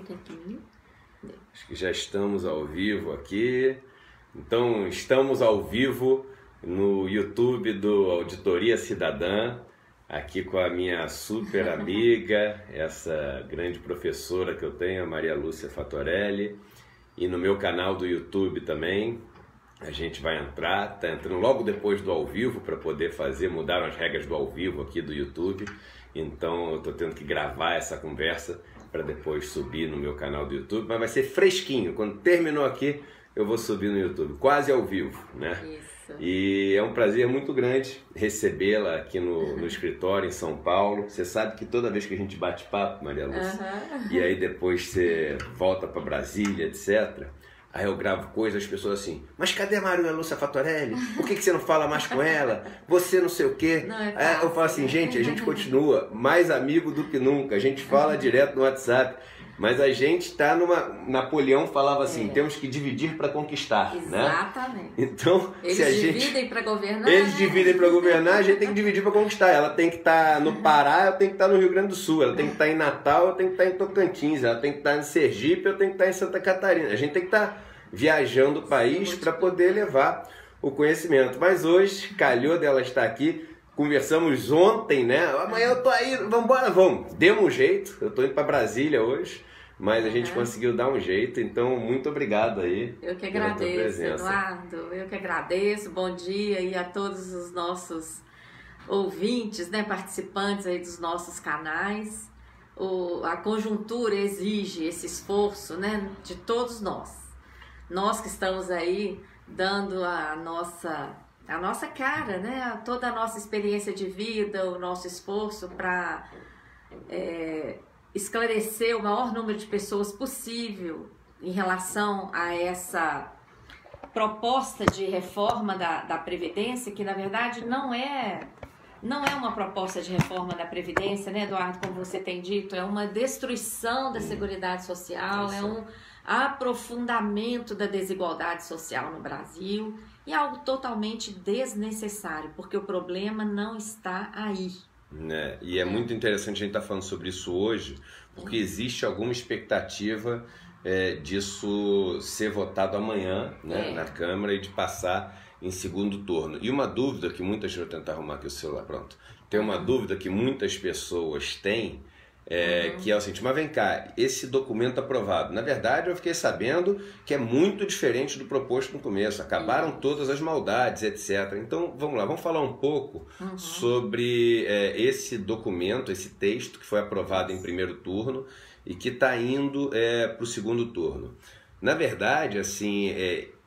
que é aqui? Acho que já estamos ao vivo aqui. Então, estamos ao vivo no YouTube do Auditoria Cidadã, aqui com a minha super amiga, essa grande professora que eu tenho, a Maria Lúcia Fatorelli, e no meu canal do YouTube também. A gente vai entrar, tá entrando logo depois do ao vivo para poder mudaram as regras do ao vivo aqui do YouTube, então eu tô tendo que gravar essa conversa para depois subir no meu canal do YouTube, mas vai ser fresquinho, quando terminou aqui eu vou subir no YouTube, quase ao vivo, né? Isso. E é um prazer muito grande recebê-la aqui no escritório em São Paulo. Você sabe que toda vez que a gente bate papo, Maria Lúcia, e aí depois você volta para Brasília, etc., aí eu gravo coisas, as pessoas assim, mas cadê a Maria Lúcia Fatorelli? Por que você não fala mais com ela? Você não sei o quê. Eu falo assim, gente, a gente continua mais amigo do que nunca, a gente fala direto no WhatsApp, mas a gente está Napoleão falava assim, temos que dividir para conquistar. Exatamente. Né? Então, eles dividem para governar. Eles dividem para governar, a gente tem que dividir para conquistar. Ela tem que estar no Pará, eu tenho que estar no Rio Grande do Sul. Ela tem que estar em Natal, eu tenho que estar em Tocantins. Ela tem que estar em Sergipe, eu tenho que estar em Santa Catarina. A gente tem que estar viajando o país para poder levar o conhecimento. Mas hoje, calhou dela estar aqui. Conversamos ontem, né? Amanhã eu tô aí, vamos. Demos um jeito, eu tô indo para Brasília hoje, mas a gente conseguiu dar um jeito, então muito obrigado aí. Eu que agradeço, Eduardo, eu que agradeço, bom dia aí a todos os nossos ouvintes, né, participantes aí dos nossos canais. A conjuntura exige esse esforço, né, de todos nós. Nós que estamos aí dando a nossa cara, né? Toda a nossa experiência de vida, o nosso esforço para esclarecer o maior número de pessoas possível em relação a essa proposta de reforma da Previdência, que na verdade não é uma proposta de reforma da Previdência, né, Eduardo, como você tem dito, é uma destruição da Seguridade Social, é um aprofundamento da desigualdade social no Brasil e algo totalmente desnecessário, porque o problema não está aí. Né? E é muito interessante a gente estar falando sobre isso hoje, porque existe alguma expectativa disso ser votado amanhã, né, na Câmara e de passar em segundo turno. E uma dúvida que muitas... Deixa eu tentar arrumar aqui o celular, pronto. Tem uma dúvida que muitas pessoas têm, que é o seguinte, mas vem cá, esse documento aprovado, na verdade eu fiquei sabendo que é muito diferente do proposto no começo, acabaram todas as maldades, etc. Então vamos lá, vamos falar um pouco sobre esse documento, esse texto que foi aprovado em primeiro turno e que está indo para o segundo turno. Na verdade, assim,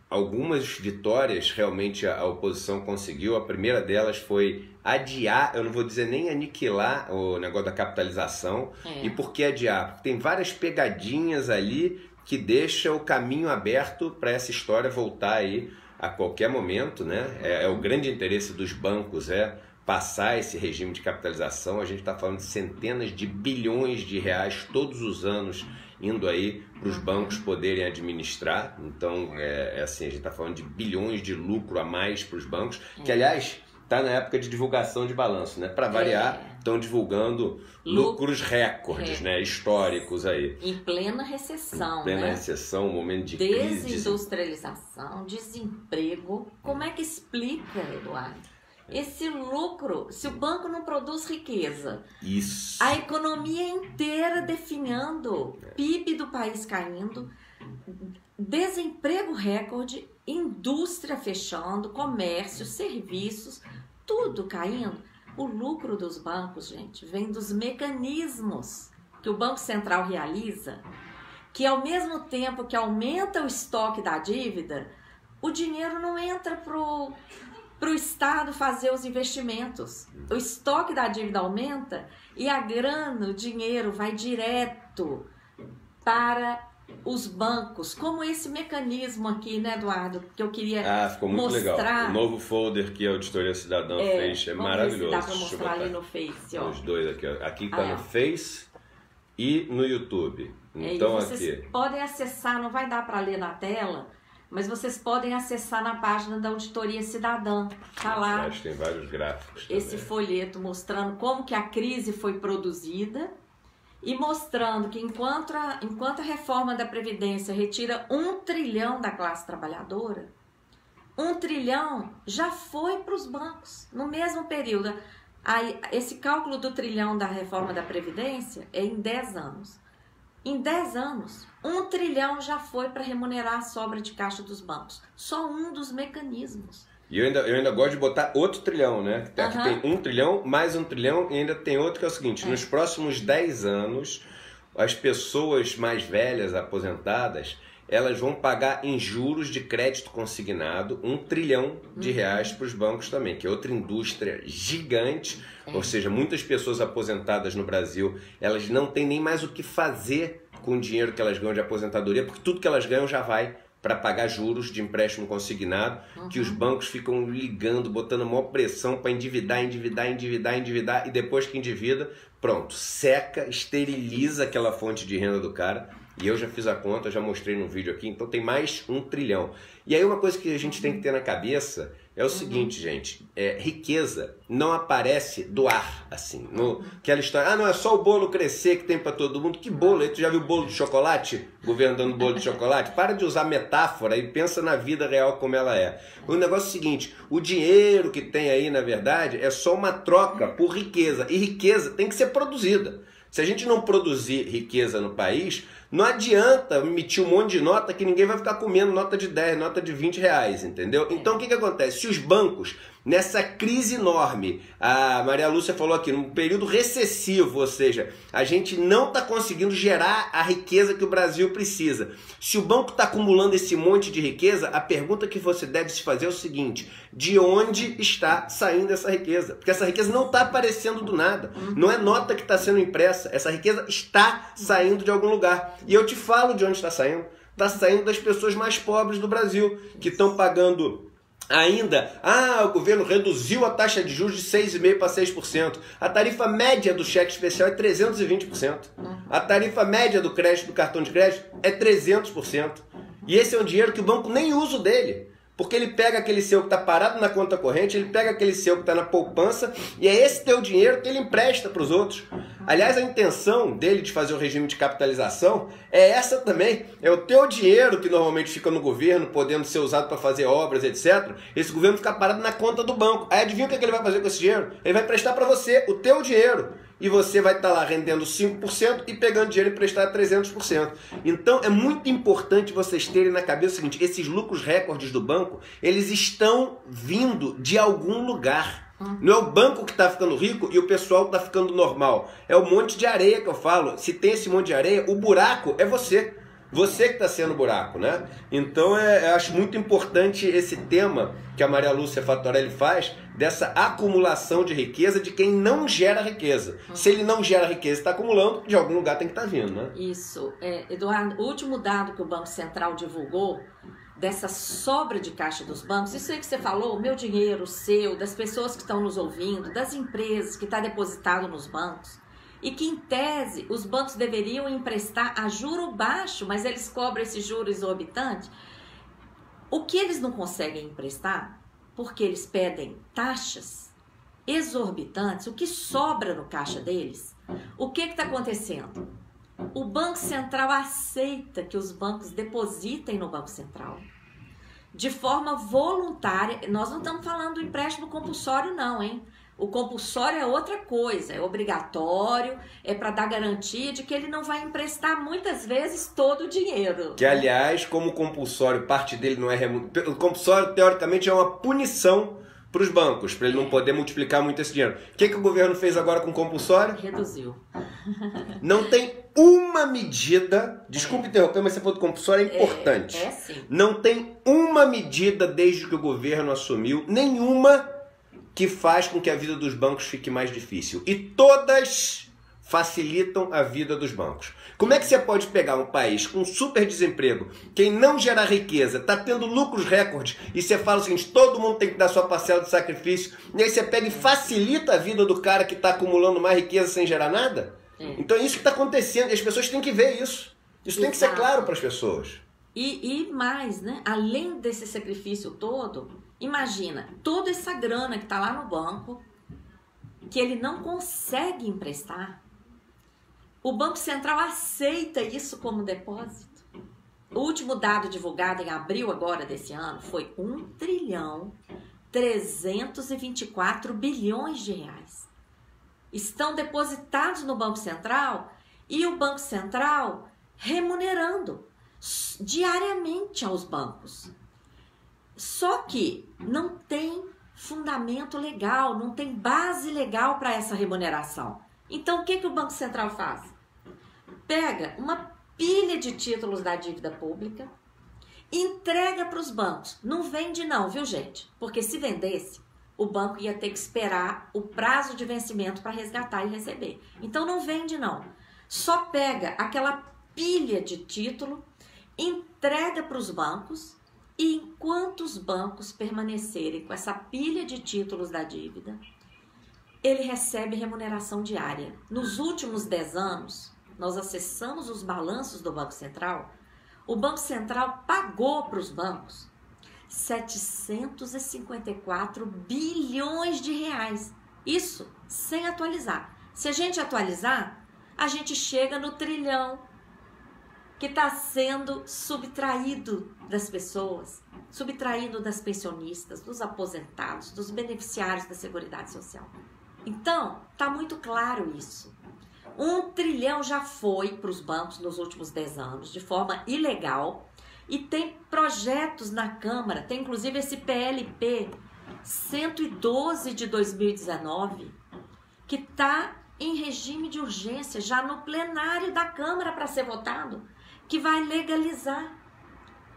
algumas vitórias realmente a oposição conseguiu. A primeira delas foi adiar, eu não vou dizer nem aniquilar o negócio da capitalização. E por que adiar? Porque tem várias pegadinhas ali que deixam o caminho aberto para essa história voltar aí a qualquer momento, né? É o grande interesse dos bancos, passar esse regime de capitalização. A gente está falando de centenas de bilhões de reais todos os anos indo aí para os bancos poderem administrar. Então, assim, a gente está falando de bilhões de lucro a mais para os bancos, que, aliás, está na época de divulgação de balanço, né? Para variar, estão divulgando lucros recordes, né? Históricos aí. Em plena recessão, Em plena recessão, um momento de crise. Desindustrialização, desemprego. Como é que explica, Eduardo? Esse lucro, se o banco não produz riqueza, a economia inteira definhando, PIB do país caindo, desemprego recorde, indústria fechando, comércio, serviços, tudo caindo. O lucro dos bancos, gente, vem dos mecanismos que o Banco Central realiza, que ao mesmo tempo que aumenta o estoque da dívida, o dinheiro não entra para o Estado fazer os investimentos. O estoque da dívida aumenta e a grana, o dinheiro vai direto para os bancos, como esse mecanismo aqui, né, Eduardo, que eu queria ficou muito mostrar. Legal. O novo folder que a Auditoria Cidadã fez é maravilhoso. Dá para mostrar ali no Face, ó. Os dois aqui, ó. Aqui está no Face e no YouTube. Então vocês podem acessar, não vai dar para ler na tela, mas vocês podem acessar na página da Auditoria Cidadã. Tá lá. Acho que tem vários gráficos esse folheto mostrando como que a crise foi produzida e mostrando que enquanto a reforma da Previdência retira 1 trilhão da classe trabalhadora, 1 trilhão já foi para os bancos no mesmo período. Aí, esse cálculo do trilhão da reforma da Previdência é em 10 anos. Em 10 anos, 1 trilhão já foi para remunerar a sobra de caixa dos bancos. Só um dos mecanismos. E eu ainda gosto de botar outro trilhão, né? Aqui tem 1 trilhão, mais 1 trilhão, e ainda tem outro que é o seguinte, nos próximos 10 anos, as pessoas mais velhas, aposentadas, elas vão pagar em juros de crédito consignado 1 trilhão de reais para os bancos também, que é outra indústria gigante, ou seja, muitas pessoas aposentadas no Brasil, elas não têm nem mais o que fazer com o dinheiro que elas ganham de aposentadoria, porque tudo que elas ganham já vai para pagar juros de empréstimo consignado, que os bancos ficam ligando, botando maior pressão para endividar, e depois que endivida, pronto, seca, esteriliza aquela fonte de renda do cara. E eu já fiz a conta, já mostrei no vídeo aqui, então tem mais 1 trilhão. E aí uma coisa que a gente tem que ter na cabeça é o seguinte, gente, riqueza não aparece do ar, assim, aquela história, não é só o bolo crescer que tem para todo mundo, que bolo, aí tu já viu bolo de chocolate? O governo dando bolo de chocolate? Para de usar metáfora e pensa na vida real como ela é. O negócio é o seguinte, o dinheiro que tem aí, na verdade, é só uma troca por riqueza, e riqueza tem que ser produzida. Se a gente não produzir riqueza no país, não adianta emitir um monte de nota que ninguém vai ficar comendo nota de 10, nota de 20 reais, entendeu? Então o que acontece? Se os bancos, nessa crise enorme, a Maria Lúcia falou aqui, num período recessivo, ou seja, a gente não está conseguindo gerar a riqueza que o Brasil precisa. Se o banco está acumulando esse monte de riqueza, a pergunta que você deve se fazer é o seguinte, de onde está saindo essa riqueza? Porque essa riqueza não está aparecendo do nada, não é nota que está sendo impressa, essa riqueza está saindo de algum lugar. E eu te falo de onde está saindo. Está saindo das pessoas mais pobres do Brasil, que estão pagando ainda... o governo reduziu a taxa de juros de 6,5% para 6%. A tarifa média do cheque especial é 320%. A tarifa média do crédito, do cartão de crédito, é 300%. E esse é um dinheiro que o banco nem usa o dele. Porque ele pega aquele seu que está parado na conta corrente, ele pega aquele seu que está na poupança, e é esse teu dinheiro que ele empresta para os outros. Aliás, a intenção dele de fazer o regime de capitalização é essa também. É o teu dinheiro que normalmente fica no governo, podendo ser usado para fazer obras, etc. Esse governo fica parado na conta do banco. Aí adivinha o que ele vai fazer com esse dinheiro? Ele vai prestar para você o teu dinheiro. E você vai estar lá rendendo 5% e pegando dinheiro e prestar 300%. Então é muito importante vocês terem na cabeça o seguinte, esses lucros recordes do banco, eles estão vindo de algum lugar. Não é o banco que está ficando rico e o pessoal está ficando normal. É o monte de areia que eu falo. Se tem esse monte de areia, o buraco é você. Você que está sendo buraco, né? Então eu acho muito importante esse tema que a Maria Lúcia Fattorelli faz, dessa acumulação de riqueza de quem não gera riqueza. Se ele não gera riqueza e está acumulando, de algum lugar tem que estar vindo, né? Isso. Eduardo, o último dado que o Banco Central divulgou, dessa sobra de caixa dos bancos, isso aí que você falou, o meu dinheiro, o seu, das pessoas que estão nos ouvindo, das empresas que está depositado nos bancos, e que, em tese, os bancos deveriam emprestar a juro baixo, mas eles cobram esse juro exorbitante. O que eles não conseguem emprestar, porque eles pedem taxas exorbitantes, o que sobra no caixa deles, o que está acontecendo? O Banco Central aceita que os bancos depositem no Banco Central de forma voluntária. Nós não estamos falando do empréstimo compulsório não, hein? O compulsório é outra coisa, é obrigatório, é para dar garantia de que ele não vai emprestar muitas vezes todo o dinheiro. Que, aliás, como o compulsório, parte dele não é remunerado. O compulsório, teoricamente, é uma punição para os bancos, para ele não poder multiplicar muito esse dinheiro. O que o governo fez agora com o compulsório? Reduziu. Não tem uma medida, desculpe interromper, mas você falou do compulsório, é importante. Sim. Não tem uma medida desde que o governo assumiu, nenhuma, que faz com que a vida dos bancos fique mais difícil. E todas facilitam a vida dos bancos. Como é que você pode pegar um país com super desemprego, quem não gera riqueza, está tendo lucros recordes, e você fala o seguinte, todo mundo tem que dar sua parcela de sacrifício, e aí você pega e facilita a vida do cara que está acumulando mais riqueza sem gerar nada? Então é isso que está acontecendo, e as pessoas têm que ver isso. Isso tem que ser claro para as pessoas. E mais, né? Além desse sacrifício todo, imagina, toda essa grana que está lá no banco, que ele não consegue emprestar, O Banco Central aceita isso como depósito. O último dado divulgado em abril agora desse ano foi 1.324 bilhões de reais. Estão depositados no Banco Central e o Banco Central remunerando diariamente aos bancos. Só que não tem fundamento legal, não tem base legal para essa remuneração. Então, o que o Banco Central faz? Pega uma pilha de títulos da dívida pública, entrega para os bancos. Não vende não, viu, gente? Porque se vendesse, o banco ia ter que esperar o prazo de vencimento para resgatar e receber. Então, não vende não. Só pega aquela pilha de título, entrega para os bancos e enquanto os bancos permanecerem com essa pilha de títulos da dívida, ele recebe remuneração diária. Nos últimos 10 anos, nós acessamos os balanços do Banco Central, o Banco Central pagou para os bancos 754 bilhões de reais. Isso sem atualizar. Se a gente atualizar, a gente chega no trilhão que está sendo subtraído das pessoas, subtraído das pensionistas, dos aposentados, dos beneficiários da Seguridade Social. Então, está muito claro isso. 1 trilhão já foi para os bancos nos últimos 10 anos, de forma ilegal, e tem projetos na Câmara, tem inclusive esse PLP 112 de 2019, que está em regime de urgência, já no plenário da Câmara para ser votado, que vai legalizar.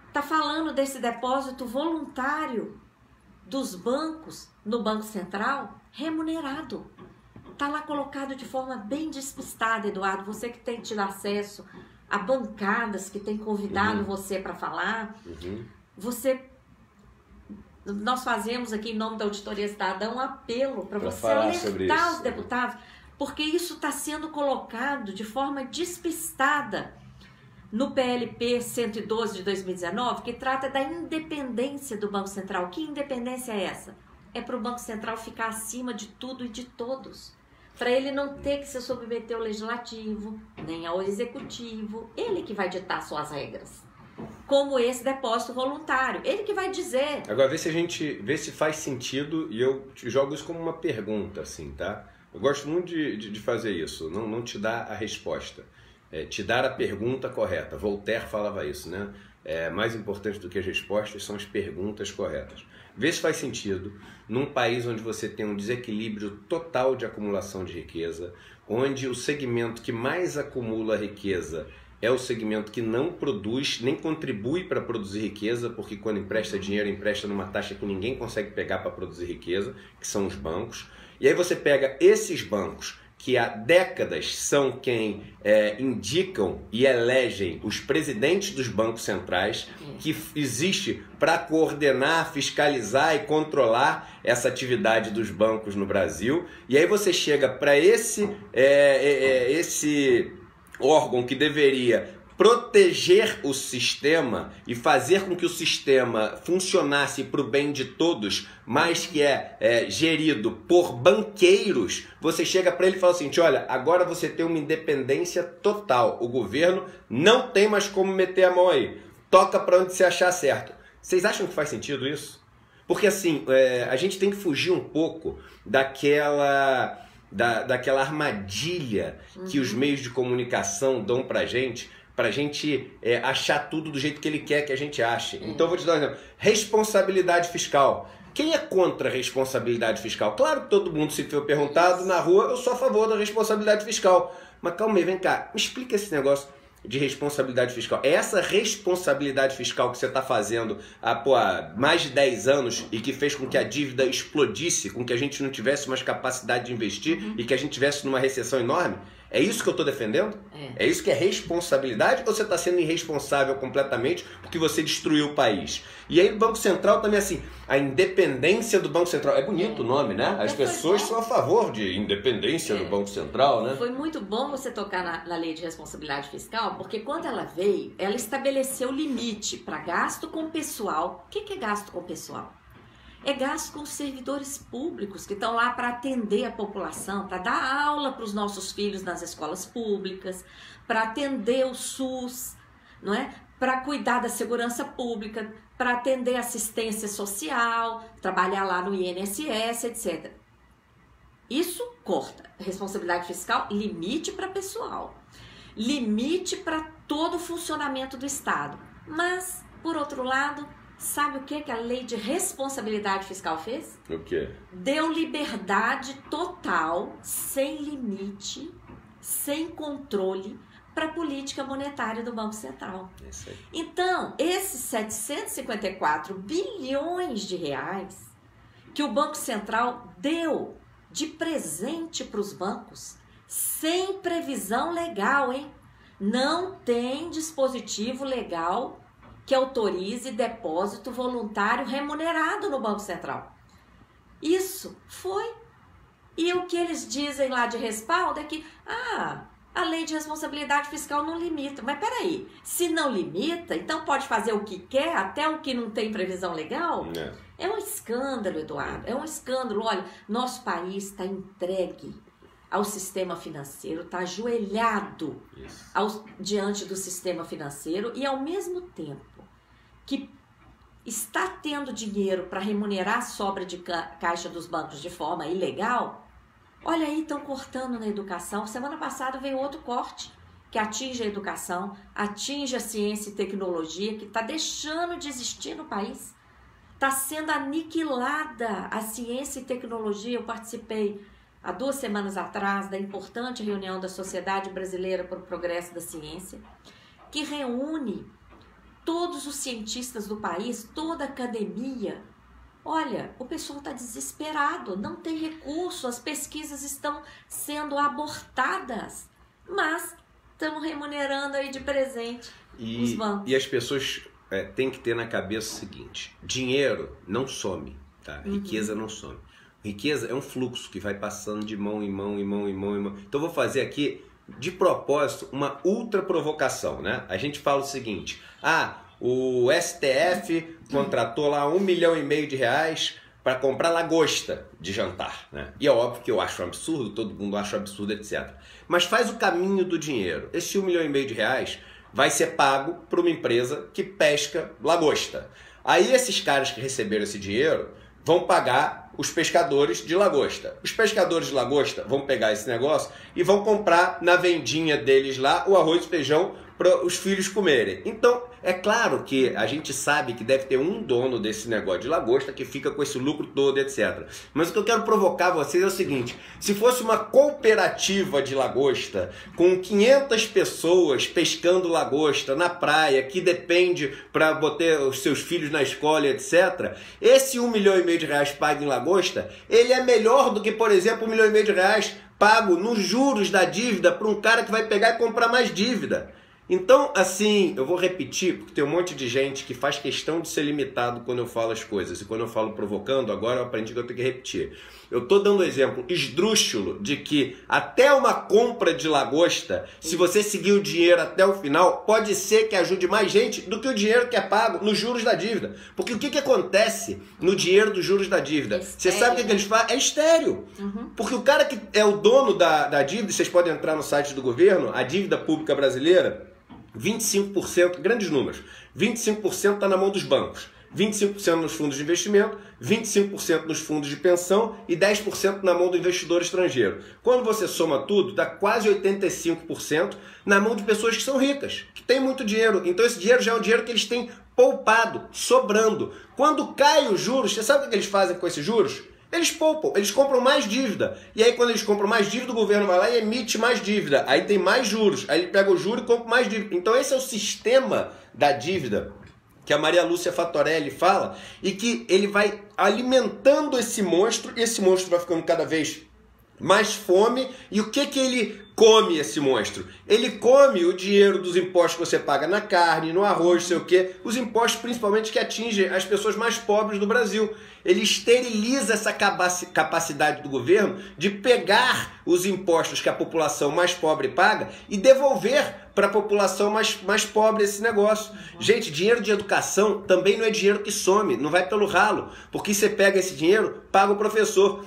Está falando desse depósito voluntário dos bancos no Banco Central, remunerado. Está lá colocado de forma bem despistada, Eduardo. Você que tem tido acesso a bancadas que tem convidado você para falar. Nós fazemos aqui, em nome da Auditoria Cidadã, um apelo para você alertar os deputados, porque isso está sendo colocado de forma despistada no PLP 112 de 2019, que trata da independência do Banco Central. Que independência é essa? É para o Banco Central ficar acima de tudo e de todos. Para ele não ter que se submeter ao legislativo, nem ao executivo. Ele que vai ditar suas regras. Como esse depósito voluntário. Ele que vai dizer. Agora, vê se faz sentido, e eu te jogo isso como uma pergunta, assim, tá? Eu gosto muito de fazer isso, não te dar a resposta. Te dar a pergunta correta. Voltaire falava isso, né? Mais importante do que as respostas são as perguntas corretas. Vê se faz sentido num país onde você tem um desequilíbrio total de acumulação de riqueza, onde o segmento que mais acumula riqueza é o segmento que não produz, nem contribui para produzir riqueza, porque quando empresta dinheiro, empresta numa taxa que ninguém consegue pegar para produzir riqueza, que são os bancos. E aí você pega esses bancos, que há décadas são quem indicam e elegem os presidentes dos bancos centrais, que existe para coordenar, fiscalizar e controlar essa atividade dos bancos no Brasil. E aí você chega para esse órgão que deveria proteger o sistema e fazer com que o sistema funcionasse para o bem de todos, mas que é gerido por banqueiros. Você chega para ele e fala assim, olha, agora você tem uma independência total, o governo não tem mais como meter a mão aí, toca para onde você achar certo. Vocês acham que faz sentido isso? Porque assim, a gente tem que fugir um pouco daquela armadilha que os meios de comunicação dão pra gente achar tudo do jeito que ele quer que a gente ache. Então eu vou te dar um exemplo. Responsabilidade fiscal. Quem é contra a responsabilidade fiscal? Claro que todo mundo, se for perguntado na rua, eu sou a favor da responsabilidade fiscal. Mas calma aí, vem cá, me explica esse negócio de responsabilidade fiscal. É essa responsabilidade fiscal que você está fazendo há mais de 10 anos e que fez com que a dívida explodisse, com que a gente não tivesse mais capacidade de investir e que a gente tivesse numa recessão enorme? É isso que eu estou defendendo? É isso que é responsabilidade? Ou você está sendo irresponsável completamente porque você destruiu o país? E aí o Banco Central também, assim, a independência do Banco Central. É bonito o nome, né? As pessoas são a favor de independência do Banco Central, né? Foi muito bom você tocar na lei de responsabilidade fiscal, porque quando ela veio, ela estabeleceu limite para gasto com pessoal. O que é gasto com pessoal? é gasto com os servidores públicos que estão lá para atender a população, para dar aula para os nossos filhos nas escolas públicas, para atender o SUS, não é? Para cuidar da segurança pública, para atender assistência social, trabalhar lá no INSS, etc. Isso corta. Responsabilidade fiscal, limite para pessoal, limite para todo o funcionamento do Estado. Mas, por outro lado, sabe o que a lei de responsabilidade fiscal fez? O quê? Deu liberdade total, sem limite, sem controle, para a política monetária do Banco Central. Então, esses 754 bilhões de reais que o Banco Central deu de presente para os bancos, sem previsão legal, hein? Não tem dispositivo legal que autorize depósito voluntário remunerado no Banco Central. Isso foi. E o que eles dizem lá de respaldo é que, a lei de responsabilidade fiscal não limita. Mas peraí, se não limita, então pode fazer o que quer, até o que não tem previsão legal? É um escândalo, Eduardo, é um escândalo. Olha, nosso país está entregue ao sistema financeiro, está ajoelhado diante do sistema financeiro e, ao mesmo tempo que está tendo dinheiro para remunerar a sobra de caixa dos bancos de forma ilegal, olha aí, estão cortando na educação. Semana passada veio outro corte que atinge a educação, atinge a ciência e tecnologia, que está deixando de existir no país. Está sendo aniquilada a ciência e tecnologia. Eu participei há 2 semanas atrás da importante reunião da Sociedade Brasileira para o Progresso da Ciência, que reúne todos os cientistas do país, toda a academia. Olha, o pessoal está desesperado, não tem recurso, as pesquisas estão sendo abortadas, mas estamos remunerando aí de presente os bancos. E as pessoas têm que ter na cabeça o seguinte: dinheiro não some, tá? Riqueza não some. Riqueza é um fluxo que vai passando de mão em mão, em mão, em mão, em mão. Então eu vou fazer aqui, de propósito, uma ultra provocação, né? A gente fala o seguinte: o STF contratou lá R$1,5 milhão para comprar lagosta de jantar, né? E é óbvio que eu acho um absurdo, todo mundo acha um absurdo, etc. Mas faz o caminho do dinheiro. Esse R$1,5 milhão vai ser pago para uma empresa que pesca lagosta. Aí esses caras que receberam esse dinheiro vão pagar os pescadores de lagosta. Os pescadores de lagosta vão pegar esse negócio e vão comprar na vendinha deles lá o arroz e feijão para os filhos comerem. Então, é claro que a gente sabe que deve ter um dono desse negócio de lagosta que fica com esse lucro todo, etc. Mas o que eu quero provocar vocês é o seguinte: se fosse uma cooperativa de lagosta com 500 pessoas pescando lagosta na praia, que depende para botar os seus filhos na escola, etc., esse R$1,5 milhão pago em lagosta, ele é melhor do que, por exemplo, R$1,5 milhão pago nos juros da dívida para um cara que vai pegar e comprar mais dívida. Então, assim, eu vou repetir, porque tem um monte de gente que faz questão de ser limitado quando eu falo as coisas. E quando eu falo provocando, agora eu aprendi que eu tenho que repetir. Eu estou dando um exemplo esdrúxulo de que até uma compra de lagosta, se você seguir o dinheiro até o final, pode ser que ajude mais gente do que o dinheiro que é pago nos juros da dívida. Porque o que acontece no dinheiro dos juros da dívida? Você sabe o que eles fazem? É estéreo. Porque o cara que é o dono da dívida, vocês podem entrar no site do governo, a dívida pública brasileira, 25%, grandes números, 25% está na mão dos bancos, 25% nos fundos de investimento, 25% nos fundos de pensão e 10% na mão do investidor estrangeiro. Quando você soma tudo, dá quase 85% na mão de pessoas que são ricas, que têm muito dinheiro. Então esse dinheiro já é um dinheiro que eles têm poupado, sobrando. Quando cai os juros, você sabe o que eles fazem com esses juros? Eles poupam, eles compram mais dívida. E aí quando eles compram mais dívida, o governo vai lá e emite mais dívida. Aí tem mais juros. Aí ele pega o juro e compra mais dívida. Então esse é o sistema da dívida que a Maria Lúcia Fatorelli fala e que ele vai alimentando esse monstro e esse monstro vai ficando cada vez mais fome. E o que ele come, esse monstro? Ele come o dinheiro dos impostos que você paga na carne, no arroz, sei o quê. Os impostos principalmente que atingem as pessoas mais pobres do Brasil. Ele esteriliza essa capacidade do governo de pegar os impostos que a população mais pobre paga e devolver para a população mais pobre esse negócio. Gente, dinheiro de educação também não é dinheiro que some, não vai pelo ralo, porque você pega esse dinheiro, paga o professor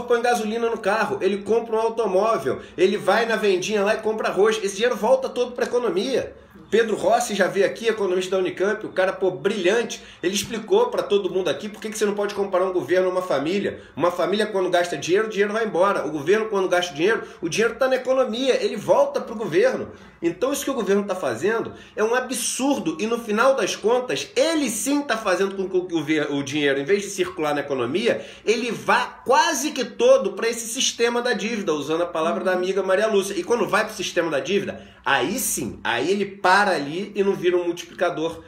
põe gasolina no carro, ele compra um automóvel, ele vai na vendinha lá e compra arroz, esse dinheiro volta todo para a economia. Pedro Rossi já veio aqui, economista da Unicamp, o cara, pô, brilhante, ele explicou para todo mundo aqui por que você não pode comparar um governo a uma família. Uma família, quando gasta dinheiro, o dinheiro vai embora. O governo, quando gasta dinheiro, o dinheiro está na economia, ele volta para o governo. Então isso que o governo está fazendo é um absurdo e no final das contas, ele sim está fazendo com que o dinheiro, em vez de circular na economia, ele vá quase que todo para esse sistema da dívida, usando a palavra da amiga Maria Lúcia. E quando vai para o sistema da dívida, aí sim, aí ele para ali e não vira um multiplicador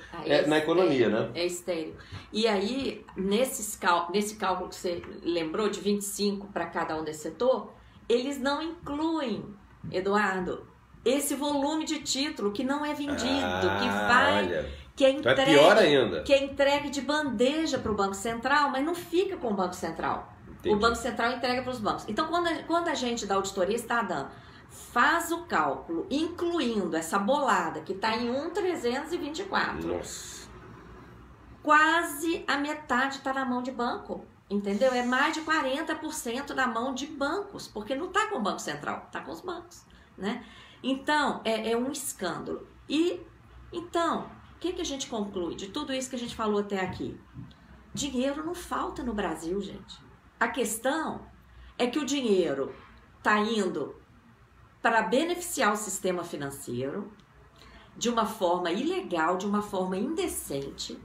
na economia, né? É estéril. E aí, nesse cálculo que você lembrou, de 25 para cada um desse setor, eles não incluem, Eduardo, esse volume de título que não é vendido, que vai... Olha. Que é entregue, então é pior ainda. Que é entregue de bandeja para o Banco Central, mas não fica com o Banco Central. Entendi. O Banco Central entrega para os bancos. Então, quando a gente da auditoria está dando, faz o cálculo, incluindo essa bolada que está em 1,324. Nossa. Quase a metade está na mão de banco. Entendeu? É mais de 40% na mão de bancos, porque não está com o Banco Central, está com os bancos, né? Então, é um escândalo. E, então, o que a gente conclui de tudo isso que a gente falou até aqui? Dinheiro não falta no Brasil, gente. A questão é que o dinheiro está indo para beneficiar o sistema financeiro de uma forma ilegal, de uma forma indecente.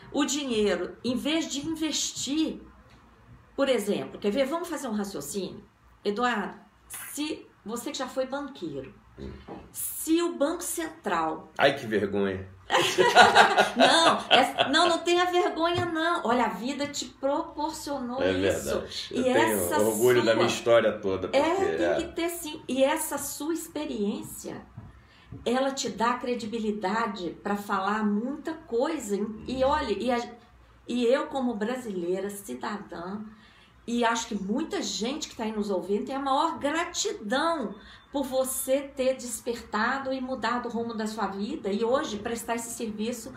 O dinheiro, em vez de investir, por exemplo, quer ver? Vamos fazer um raciocínio? Eduardo, se você que já foi banqueiro, se o Banco Central... Ai, que vergonha. Não tenha vergonha, não. Olha, a vida te proporcionou isso. Verdade. Eu tenho orgulho da minha história toda. Porque tem que ter sim. E essa sua experiência, ela te dá credibilidade para falar muita coisa. E olha, e eu como brasileira, cidadã, e acho que muita gente que está aí nos ouvindo tem a maior gratidão por você ter despertado e mudado o rumo da sua vida e hoje prestar esse serviço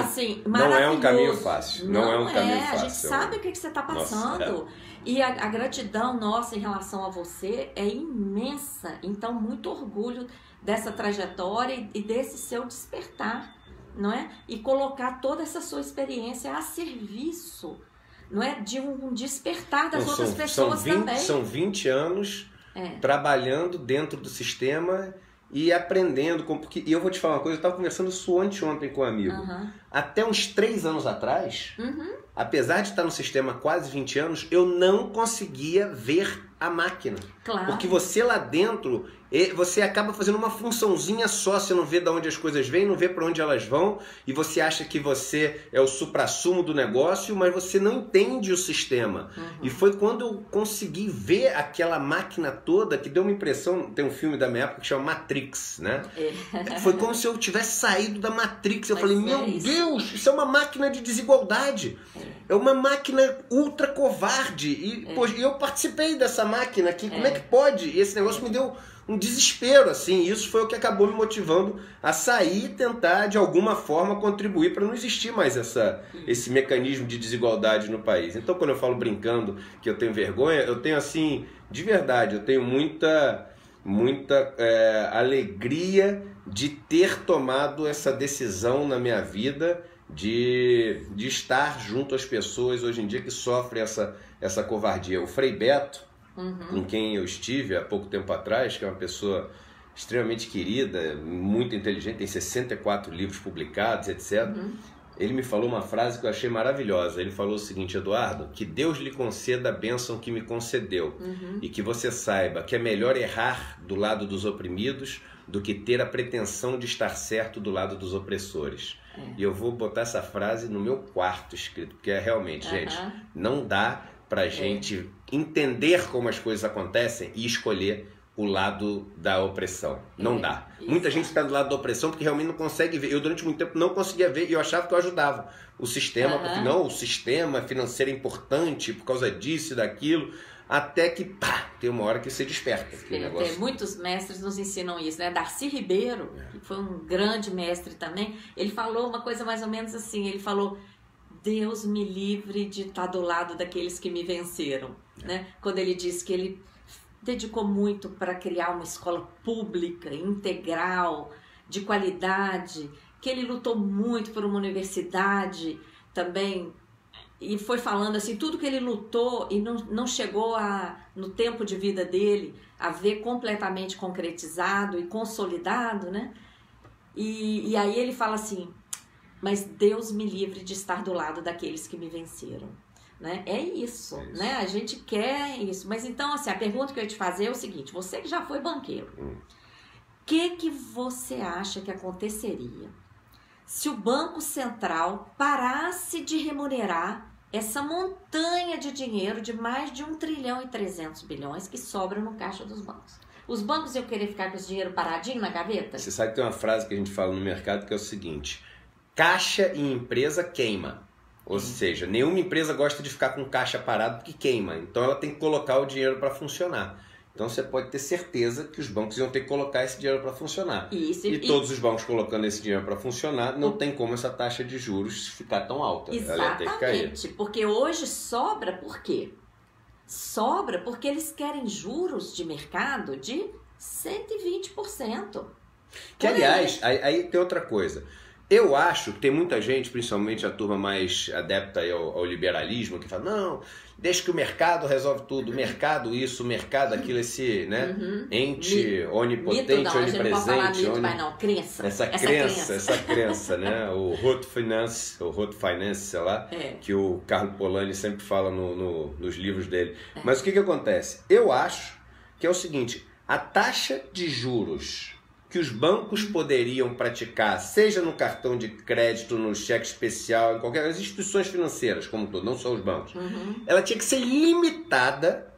assim, não é um caminho fácil. Não é um caminho fácil. A gente sabe o que você está passando. Nossa, E a gratidão nossa em relação a você é imensa. Então, muito orgulho dessa trajetória e desse seu despertar, não é? E colocar toda essa sua experiência a serviço, não é? De um despertar das outras pessoas também. São 20 anos trabalhando dentro do sistema e aprendendo. E eu vou te falar uma coisa, eu estava conversando isso ontem com um amigo. Até uns 3 anos atrás, apesar de estar no sistema há quase 20 anos, eu não conseguia ver a máquina. Claro. Porque você lá dentro, você acaba fazendo uma funçãozinha só, você não vê de onde as coisas vêm, não vê para onde elas vão, e você acha que você é o suprassumo do negócio, mas você não entende o sistema. E foi quando eu consegui ver aquela máquina toda, que deu uma impressão, tem um filme da minha época que chama Matrix, né? Foi como se eu tivesse saído da Matrix. Eu falei, meu Deus, isso é uma máquina de desigualdade. É uma máquina ultra covarde. E eu participei dessa máquina aqui, como é que pode? E esse negócio me deu um desespero, assim. Isso foi o que acabou me motivando a sair e tentar, de alguma forma, contribuir para não existir mais esse mecanismo de desigualdade no país. Então, quando eu falo brincando que eu tenho vergonha, eu tenho, assim, de verdade, eu tenho muita alegria de ter tomado essa decisão na minha vida de estar junto às pessoas hoje em dia que sofrem essa covardia. O Frei Beto, com quem eu estive há pouco tempo atrás, que é uma pessoa extremamente querida, muito inteligente, tem 64 livros publicados, etc. Ele me falou uma frase que eu achei maravilhosa. Ele falou o seguinte: Eduardo, que Deus lhe conceda a bênção que me concedeu e que você saiba que é melhor errar do lado dos oprimidos do que ter a pretensão de estar certo do lado dos opressores. E eu vou botar essa frase no meu quarto escrito, porque é realmente, gente, não dá pra gente entender como as coisas acontecem e escolher o lado da opressão. Não dá. Muita gente está do lado da opressão porque realmente não consegue ver. Eu, durante muito tempo, não conseguia ver e eu achava que eu ajudava o sistema, porque não, o sistema financeiro é importante por causa disso e daquilo, até que, pá, tem uma hora que você desperta. Muitos mestres nos ensinam isso, né? Darcy Ribeiro, que foi um grande mestre também, ele falou uma coisa mais ou menos assim, ele falou: Deus me livre de estar do lado daqueles que me venceram, né? Quando ele disse que ele dedicou muito para criar uma escola pública, integral, de qualidade, que ele lutou muito por uma universidade também, e foi falando assim, tudo que ele lutou e não chegou no tempo de vida dele a ver completamente concretizado e consolidado, né? E aí ele fala assim: mas Deus me livre de estar do lado daqueles que me venceram, né? É isso, né? A gente quer isso. Mas então, assim, a pergunta que eu ia te fazer é o seguinte: você que já foi banqueiro, o que você acha que aconteceria se o Banco Central parasse de remunerar essa montanha de dinheiro de mais de 1,3 trilhão que sobra no caixa dos bancos? Os bancos iam querer ficar com esse dinheiro paradinho na gaveta? Você sabe que tem uma frase que a gente fala no mercado que é o seguinte: caixa em empresa queima. Ou seja, nenhuma empresa gosta de ficar com caixa parado porque queima. Então ela tem que colocar o dinheiro para funcionar. Então você pode ter certeza que os bancos iam ter que colocar esse dinheiro para funcionar. E todos os bancos colocando esse dinheiro para funcionar, não tem como essa taxa de juros ficar tão alta. Exatamente. Ela ia ter que cair. Porque hoje sobra por quê? Sobra porque eles querem juros de mercado de 120%. Que, aliás, aí tem outra coisa. Eu acho que tem muita gente, principalmente a turma mais adepta ao liberalismo, que fala: não, deixa que o mercado resolve tudo, o mercado isso, o mercado aquilo, esse, né, ente onipotente, mito, não, onipresente. A gente não pode falar mito, mas não, crença. Essa crença, né, o Hot Finance, sei lá, que o Carlo Polanyi sempre fala nos livros dele. Mas o que acontece? Eu acho que é o seguinte: a taxa de juros que os bancos poderiam praticar, seja no cartão de crédito, no cheque especial, em qualquer as instituições financeiras, como todo, não só os bancos, ela tinha que ser limitada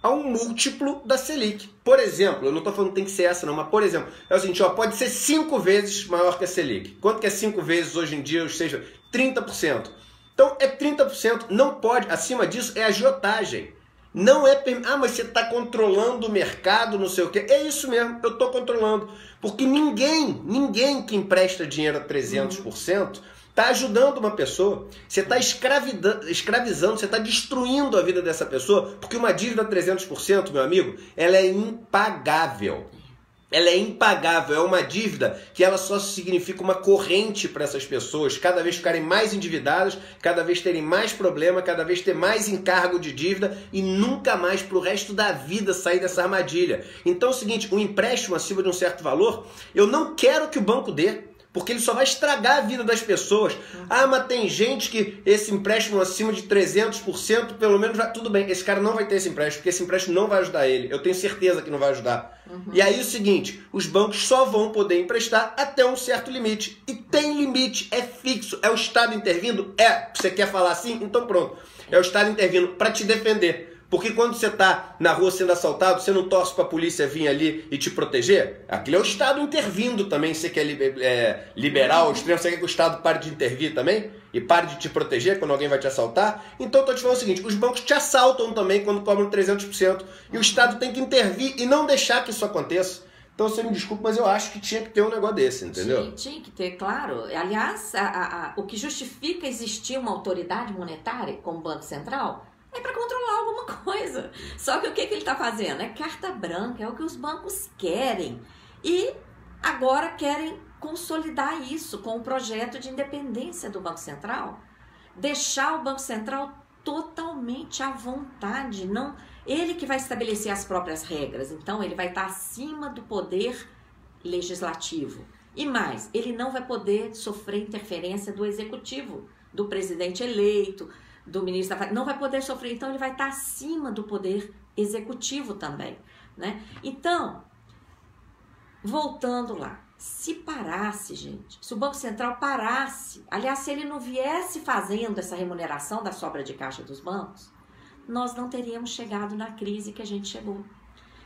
a um múltiplo da Selic. Por exemplo, eu não estou falando que tem que ser essa não, mas por exemplo, é o seguinte, pode ser 5 vezes maior que a Selic. Quanto que é 5 vezes hoje em dia? Ou seja, 30%. Então é 30%, não pode, acima disso é agiotagem. Não é... mas você está controlando o mercado, não sei o quê. É isso mesmo, eu estou controlando. Porque ninguém que empresta dinheiro a 300% está ajudando uma pessoa. Você está escravizando, você está destruindo a vida dessa pessoa, porque uma dívida a 300%, meu amigo, ela é impagável. Ela é impagável, é uma dívida que ela só significa uma corrente para essas pessoas, cada vez ficarem mais endividadas, cada vez terem mais problema, cada vez ter mais encargo de dívida e nunca mais para o resto da vida sair dessa armadilha. Então é o seguinte, um empréstimo acima de um certo valor, eu não quero que o banco dê, porque ele só vai estragar a vida das pessoas. Ah, mas tem gente que esse empréstimo acima de 300%, pelo menos vai... Tudo bem, esse cara não vai ter esse empréstimo, porque esse empréstimo não vai ajudar ele. Eu tenho certeza que não vai ajudar. E aí é o seguinte, os bancos só vão poder emprestar até um certo limite. E tem limite, é fixo. É o Estado intervindo? Você quer falar assim? Então pronto. É o Estado intervindo para te defender. Porque quando você está na rua sendo assaltado, você não torce para a polícia vir ali e te proteger? Aquilo é o Estado intervindo também. Você quer liberal, extremo, você quer que o Estado pare de intervir também? E pare de te proteger quando alguém vai te assaltar? Então eu estou te falando o seguinte, os bancos te assaltam também quando cobram 300%. E o Estado tem que intervir e não deixar que isso aconteça. Então você me desculpa, mas eu acho que tinha que ter um negócio desse, entendeu? Tinha que ter, claro. Aliás, o que justifica existir uma autoridade monetária como o Banco Central é para controlar alguma coisa. Só que o que ele está fazendo? É carta branca, é o que os bancos querem. E agora querem consolidar isso com o projeto de independência do Banco Central. Deixar o Banco Central totalmente à vontade. Não, ele que vai estabelecer as próprias regras. Então, ele vai estar acima do poder legislativo. E mais, ele não vai poder sofrer interferência do executivo, do presidente eleito, do ministro da... Não vai poder sofrer, então ele vai estar acima do poder executivo também, né? Então, voltando lá, se parasse, gente, se o Banco Central parasse, aliás, se ele não viesse fazendo essa remuneração da sobra de caixa dos bancos, nós não teríamos chegado na crise que a gente chegou.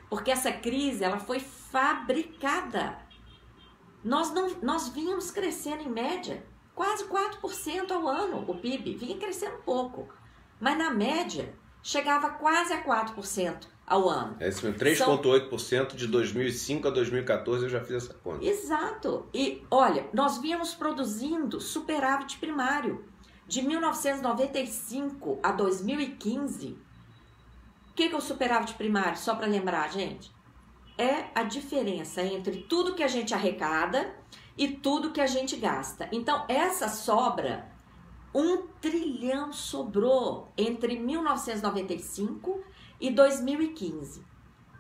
Porque essa crise, ela foi fabricada. Nós vínhamos crescendo em média quase 4% ao ano, o PIB, vinha crescendo pouco, mas na média chegava quase a 4% ao ano. É isso mesmo, 3,8% de 2005 a 2014 eu já fiz essa conta. Exato. E olha, nós vínhamos produzindo superávit primário. De 1995 a 2015, o que é o superávit primário? Só para lembrar, gente. É a diferença entre tudo que a gente arrecada e tudo que a gente gasta. Então, essa sobra, 1 trilhão sobrou entre 1995 e 2015.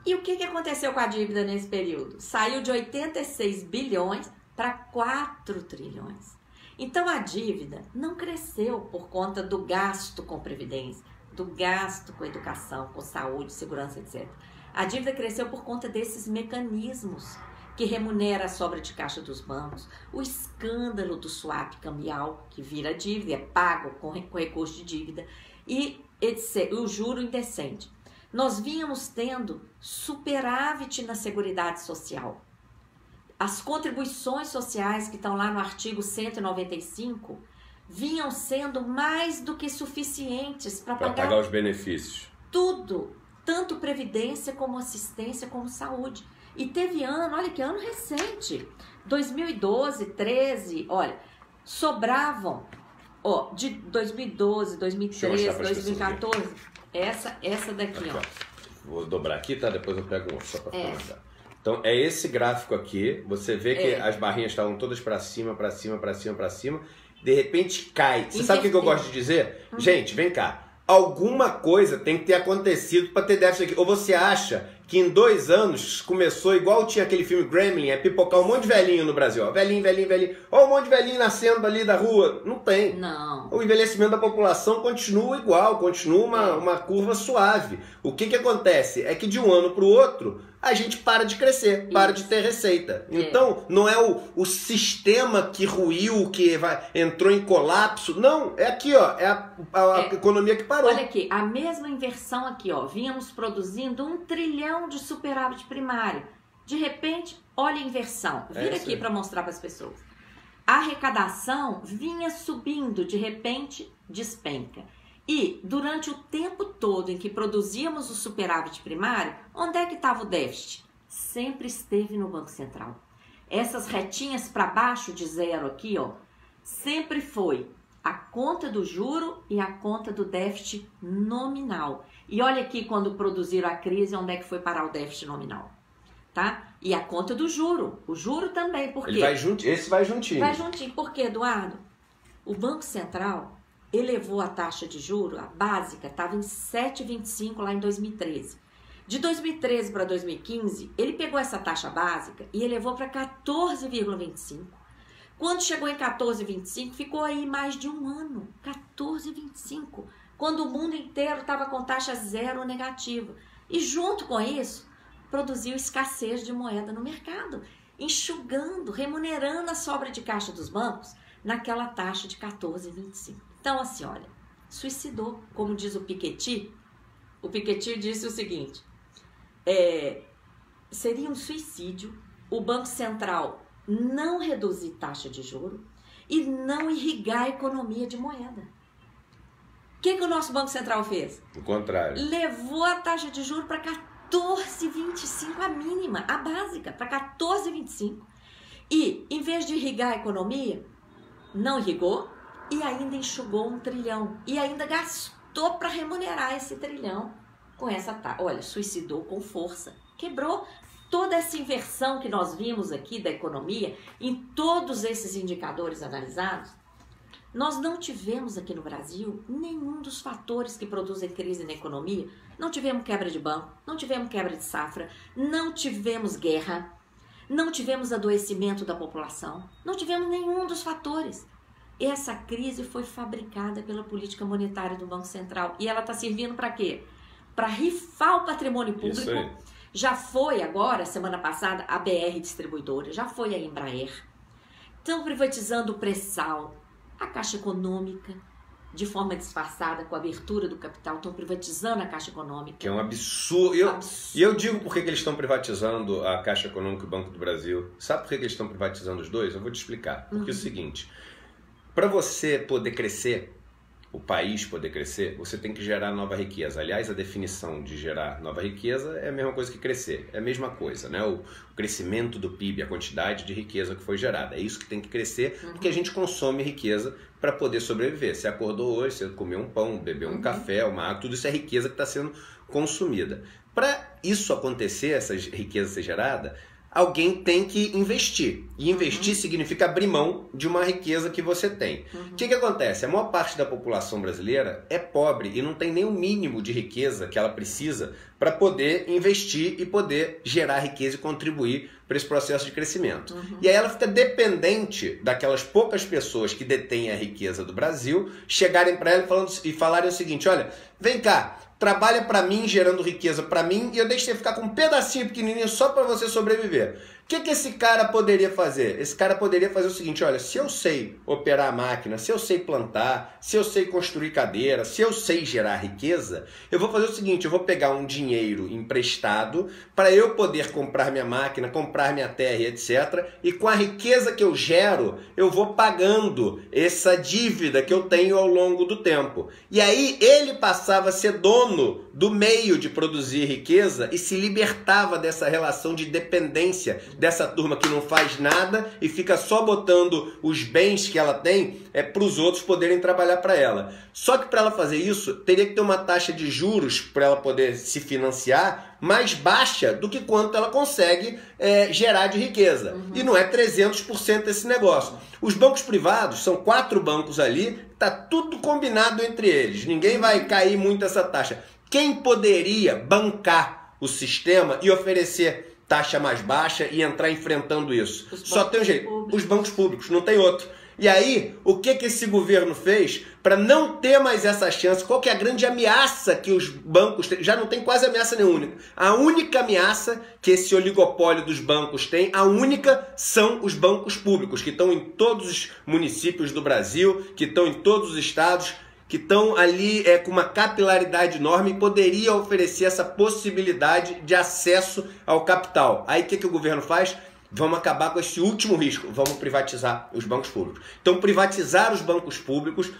E o que aconteceu com a dívida nesse período? Saiu de 86 bilhões para 4 trilhões. Então, a dívida não cresceu por conta do gasto com previdência, do gasto com educação, com saúde, segurança, etc. A dívida cresceu por conta desses mecanismos que remunera a sobra de caixa dos bancos, o escândalo do swap cambial, que vira dívida, é pago com recurso de dívida, e o juro indecente. Nós vínhamos tendo superávit na Seguridade Social. As contribuições sociais que estão lá no artigo 195 vinham sendo mais do que suficientes para pagar os benefícios. Tudo, tanto previdência como assistência como saúde. E teve ano, olha que ano recente, 2012, 13, olha, sobravam, de 2012, 2013, 2014, essa daqui, ó. Vou dobrar aqui, tá? Depois eu pego um só para comentar. Então, é esse gráfico aqui, você vê que as barrinhas estavam todas para cima, para cima, para cima, para cima, de repente cai. Você sabe o que eu gosto de dizer? Gente, vem cá. Alguma coisa tem que ter acontecido para ter déficit aqui. Ou você acha que em 2 anos começou igual tinha aquele filme Gremlin, pipocar um monte de velhinho no Brasil. Ó, velhinho. Ó, um monte de velhinho nascendo ali da rua. Não tem. Não. O envelhecimento da população continua igual, continua uma curva suave. O que acontece? É que de um ano para o outro, a gente para de crescer, para de ter receita. Então, não é o sistema que ruiu, que entrou em colapso. Não, é aqui, ó, é a economia que parou. Olha aqui, a mesma inversão aqui, ó. Vínhamos produzindo 1 trilhão de superávit primário. De repente, olha a inversão. Vira aqui para mostrar para as pessoas. A arrecadação vinha subindo, de repente, despenca. E, durante o tempo todo em que produzíamos o superávit primário, onde é que estava o déficit? Sempre esteve no Banco Central. Essas retinhas para baixo de zero aqui, ó, sempre foi a conta do juro e a conta do déficit nominal. E olha aqui quando produziram a crise, onde é que foi parar o déficit nominal, tá? E a conta do juro, o juro também, por quê? Esse vai juntinho. Vai juntinho, por quê, Eduardo? O Banco Central elevou a taxa de juro, a básica, estava em 7,25 lá em 2013. De 2013 para 2015, ele pegou essa taxa básica e elevou para 14,25. Quando chegou em 14,25, ficou aí mais de um ano, 14,25, quando o mundo inteiro estava com taxa zero negativa. E junto com isso, produziu escassez de moeda no mercado, enxugando, remunerando a sobra de caixa dos bancos naquela taxa de 14,25. Então, assim, olha, suicidou, como diz o Piketty. O Piketty disse o seguinte, seria um suicídio o Banco Central não reduzir taxa de juro e não irrigar a economia de moeda. O que o nosso Banco Central fez? O contrário. Levou a taxa de juro para 14,25, a mínima, a básica, para 14,25. E, em vez de irrigar a economia, não irrigou e ainda enxugou 1 trilhão. E ainda gastou para remunerar esse trilhão com essa taxa. Olha, suicidou com força. Quebrou toda essa inversão que nós vimos aqui da economia em todos esses indicadores analisados. Nós não tivemos aqui no Brasil nenhum dos fatores que produzem crise na economia. Não tivemos quebra de banco, não tivemos quebra de safra, não tivemos guerra, não tivemos adoecimento da população, não tivemos nenhum dos fatores. Essa crise foi fabricada pela política monetária do Banco Central. E ela está servindo para quê? Para rifar o patrimônio público. Isso aí. Já foi agora, semana passada, a BR Distribuidora, já foi a Embraer. Estão privatizando o pré-sal, a Caixa Econômica, de forma disfarçada, com a abertura do capital, estão privatizando a Caixa Econômica. Que é um absurdo. E eu digo por que eles estão privatizando a Caixa Econômica e o Banco do Brasil. Sabe por que eles estão privatizando os dois? Eu vou te explicar. Porque é o seguinte, para você poder crescer, o país poder crescer, você tem que gerar nova riqueza. Aliás, a definição de gerar nova riqueza é a mesma coisa que crescer. É a mesma coisa, né? O crescimento do PIB, a quantidade de riqueza que foi gerada. É isso que tem que crescer, porque a gente consome riqueza para poder sobreviver. Você acordou hoje, você comeu um pão, bebeu um café, uma água, tudo isso é riqueza que está sendo consumida. Para isso acontecer, essa riqueza ser gerada, alguém tem que investir. E investir significa abrir mão de uma riqueza que você tem. O que acontece? A maior parte da população brasileira é pobre e não tem nem o mínimo de riqueza que ela precisa para poder investir e poder gerar riqueza e contribuir para esse processo de crescimento. E aí ela fica dependente daquelas poucas pessoas que detêm a riqueza do Brasil chegarem para ela e falarem o seguinte: olha, vem cá, trabalha para mim, gerando riqueza para mim, e eu deixo você ficar com um pedacinho pequenininho só para você sobreviver. O que esse cara poderia fazer? Esse cara poderia fazer o seguinte: olha, se eu sei operar a máquina, se eu sei plantar, se eu sei construir cadeira, se eu sei gerar riqueza, eu vou fazer o seguinte: eu vou pegar um dinheiro emprestado para eu poder comprar minha máquina, comprar minha terra, etc. E com a riqueza que eu gero, eu vou pagando essa dívida que eu tenho ao longo do tempo. E aí ele passava a ser dono do meio de produzir riqueza e se libertava dessa relação de dependência dessa turma que não faz nada e fica só botando os bens que ela tem para os outros poderem trabalhar para ela. Só que para ela fazer isso, teria que ter uma taxa de juros para ela poder se financiar mais baixa do que quanto ela consegue gerar de riqueza. E não é 300% esse negócio. Os bancos privados, são 4 bancos ali, tá tudo combinado entre eles. Ninguém vai cair muito essa taxa. Quem poderia bancar o sistema e oferecer taxa mais baixa e entrar enfrentando isso? Só tem um jeito: os bancos públicos, não tem outro. E aí, o que esse governo fez para não ter mais essa chance? Qual que é a grande ameaça que os bancos têm? Já não tem quase ameaça nenhuma. A única ameaça que esse oligopólio dos bancos tem, a única, são os bancos públicos, que estão em todos os municípios do Brasil, que estão em todos os estados, que estão ali com uma capilaridade enorme e poderia oferecer essa possibilidade de acesso ao capital. Aí o que o governo faz? Vamos acabar com esse último risco, vamos privatizar os bancos públicos. Então, privatizar os bancos públicos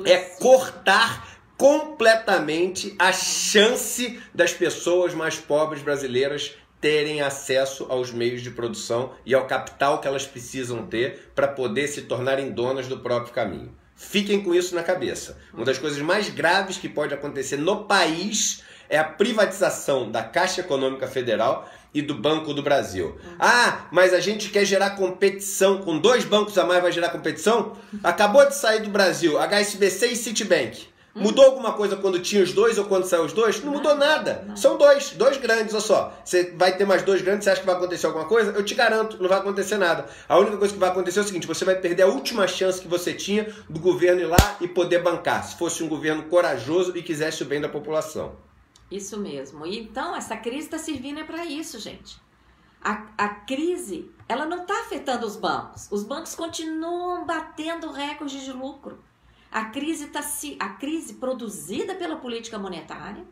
é cortar completamente a chance das pessoas mais pobres brasileiras terem acesso aos meios de produção e ao capital que elas precisam ter para poder se tornarem donas do próprio caminho. Fiquem com isso na cabeça. Uma das coisas mais graves que pode acontecer no país é a privatização da Caixa Econômica Federal e do Banco do Brasil. Ah, mas a gente quer gerar competição. Com 2 bancos a mais vai gerar competição? Acabou de sair do Brasil HSBC e Citibank. Mudou alguma coisa quando tinha os 2 ou quando saiu os 2? Não mudou nada. São 2 grandes, olha só. Você vai ter mais 2 grandes, você acha que vai acontecer alguma coisa? Eu te garanto, não vai acontecer nada. A única coisa que vai acontecer é o seguinte: você vai perder a última chance que você tinha do governo ir lá e poder bancar, se fosse um governo corajoso e quisesse o bem da população. Isso mesmo. E então, essa crise está servindo para isso, gente. A crise, ela não está afetando os bancos. Os bancos continuam batendo recordes de lucro. A crise produzida pela política monetária,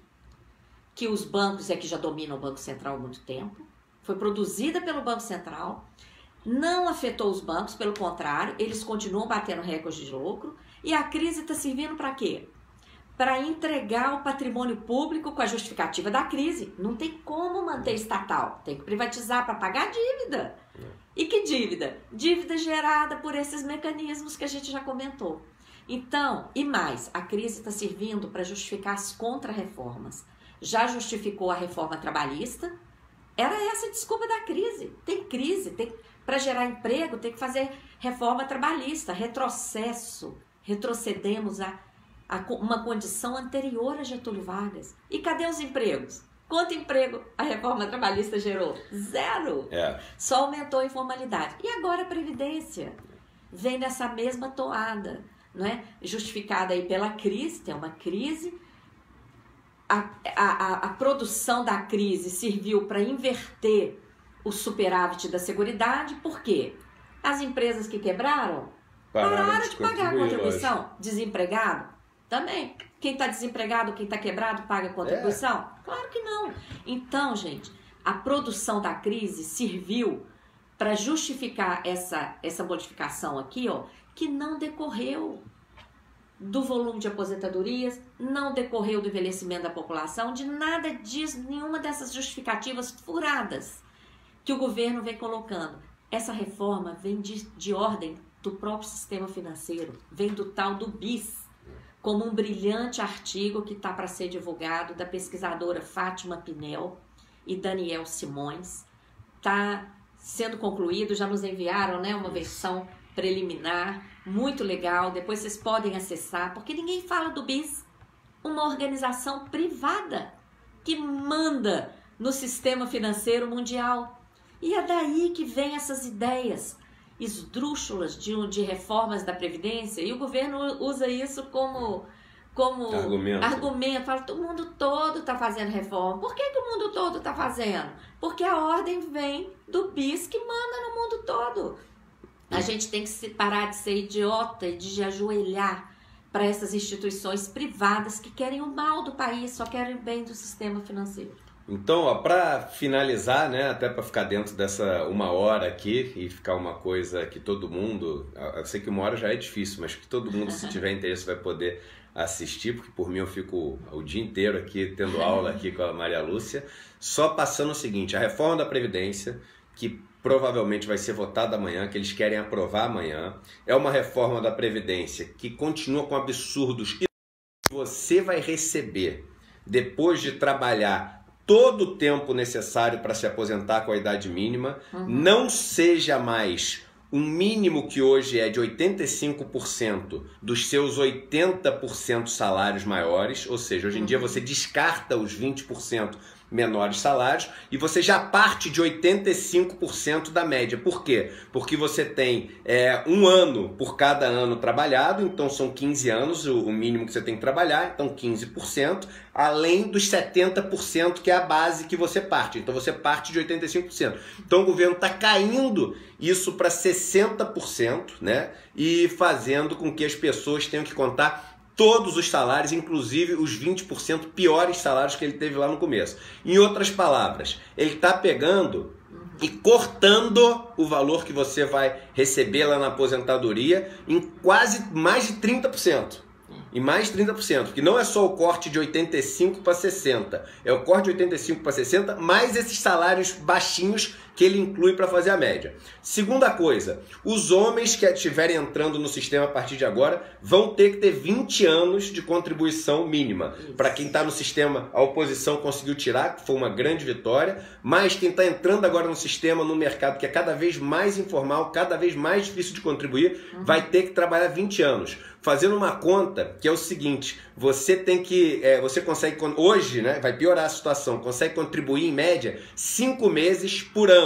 que os bancos que já dominam o Banco Central há muito tempo, foi produzida pelo Banco Central, não afetou os bancos, pelo contrário, eles continuam batendo recordes de lucro. E a crise está servindo para quê? Para entregar o patrimônio público com a justificativa da crise. Não tem como manter estatal, tem que privatizar para pagar a dívida. E que dívida? Dívida gerada por esses mecanismos que a gente já comentou. Então, e mais, a crise está servindo para justificar as contra-reformas. Já justificou a reforma trabalhista? Era essa a desculpa da crise. Tem crise, para gerar emprego tem que fazer reforma trabalhista, retrocesso. Retrocedemos a uma condição anterior a Getúlio Vargas. E cadê os empregos? Quanto emprego a reforma trabalhista gerou? 0. Só aumentou a informalidade. E agora a Previdência vem nessa mesma toada, não é? Justificada aí pela crise, tem uma crise. A produção da crise serviu para inverter o superávit da Seguridade. Por quê? As empresas que quebraram pararam de pagar a contribuição. Desempregado? Também. Quem está desempregado, quem está quebrado, paga a contribuição? Claro que não. Então, gente, a produção da crise serviu para justificar essa modificação aqui, ó, que não decorreu. do volume de aposentadorias, não decorreu do envelhecimento da população, de nada disso, nenhuma dessas justificativas furadas que o governo vem colocando. Essa reforma vem de ordem do próprio sistema financeiro, vem do tal do BIS, como um brilhante artigo que está para ser divulgado da pesquisadora Fátima Pinel e Daniel Simões. Está sendo concluído, já nos enviaram, né, uma versão preliminar, muito legal, depois vocês podem acessar, porque ninguém fala do BIS, uma organização privada que manda no sistema financeiro mundial. E é daí que vem essas ideias esdrúxulas de reformas da Previdência, e o governo usa isso como argumento. Fala, o mundo todo está fazendo reforma. Por que o mundo todo está fazendo? Porque a ordem vem do BIS que manda no mundo todo. A gente tem que parar de ser idiota e de ajoelhar para essas instituições privadas que querem o mal do país, só querem o bem do sistema financeiro. Então, para finalizar, né, até para ficar dentro dessa 1 hora aqui e ficar uma coisa que todo mundo, eu sei que 1 hora já é difícil, mas que todo mundo, se tiver interesse, vai poder assistir, porque por mim eu fico o dia inteiro aqui tendo aula aqui com a Maria Lúcia, só passando o seguinte: a reforma da Previdência, que provavelmente vai ser votada amanhã, que eles querem aprovar amanhã, é uma reforma da Previdência que continua com absurdos que você vai receber depois de trabalhar todo o tempo necessário para se aposentar com a idade mínima, não seja mais um mínimo que hoje é de 85% dos seus 80% salários maiores, ou seja, hoje em dia você descarta os 20% menores salários e você já parte de 85% da média. Por quê? Porque você tem 1 ano por cada ano trabalhado, então são 15 anos o mínimo que você tem que trabalhar, então 15%, além dos 70% que é a base que você parte. Então você parte de 85%. Então o governo está caindo isso para 60%, né? E fazendo com que as pessoas tenham que contar todos os salários, inclusive os 20% piores salários que ele teve lá no começo. Em outras palavras, ele está pegando e cortando o valor que você vai receber lá na aposentadoria em quase mais de 30%. Em mais de 30%, porque não é só o corte de 85 para 60, é o corte de 85 para 60, mais esses salários baixinhos que ele inclui para fazer a média. Segunda coisa, os homens que estiverem entrando no sistema a partir de agora vão ter que ter 20 anos de contribuição mínima. Para quem está no sistema, a oposição conseguiu tirar, que foi uma grande vitória, mas quem está entrando agora no sistema, no mercado que é cada vez mais informal, cada vez mais difícil de contribuir, vai ter que trabalhar 20 anos. Fazendo uma conta que é o seguinte, você tem que, você consegue, hoje, né, vai piorar a situação, consegue contribuir em média 5 meses por ano